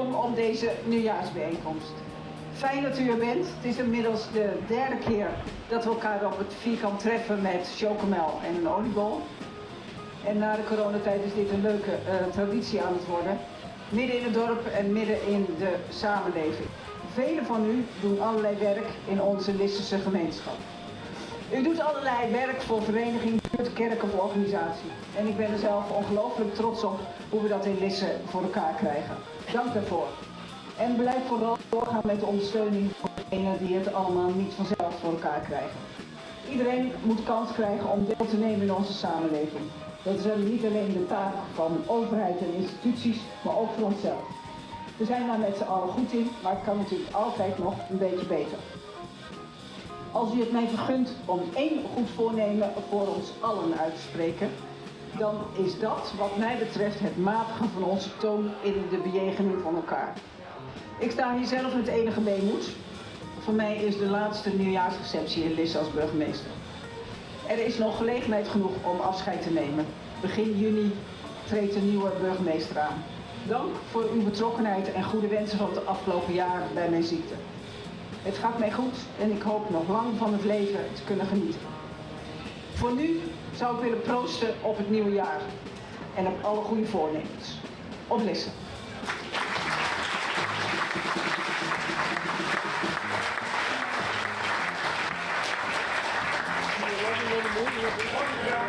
welkom op deze nieuwjaarsbijeenkomst. Fijn dat u er bent. Het is inmiddels de derde keer dat we elkaar op het vierkant treffen met chocomel en een oliebol. En na de coronatijd is dit een leuke traditie aan het worden. Midden in het dorp en midden in de samenleving. Velen van u doen allerlei werk in onze Lissese gemeenschap. U doet allerlei werk voor vereniging, buurt, kerk of organisatie. En ik ben er zelf ongelooflijk trots op hoe we dat in Lisse voor elkaar krijgen. Dank daarvoor. En blijf vooral doorgaan met de ondersteuning voor degenen die het allemaal niet vanzelf voor elkaar krijgen. Iedereen moet kans krijgen om deel te nemen in onze samenleving. Dat is niet alleen de taak van overheid en instituties, maar ook voor onszelf. We zijn daar met z'n allen goed in, maar het kan natuurlijk altijd nog een beetje beter. Als u het mij vergunt om één goed voornemen voor ons allen uit te spreken, dan is dat wat mij betreft het matigen van onze toon in de bejegening van elkaar. Ik sta hier zelf met enige weemoed. Voor mij is de laatste nieuwjaarsreceptie in Lisse als burgemeester. Er is nog gelegenheid genoeg om afscheid te nemen. Begin juni treedt een nieuwe burgemeester aan. Dank voor uw betrokkenheid en goede wensen van het afgelopen jaar bij mijn ziekte. Het gaat mij goed en ik hoop nog lang van het leven te kunnen genieten. Voor nu zou ik willen proosten op het nieuwe jaar en op alle goede voornemens. Op Lisse. Ja,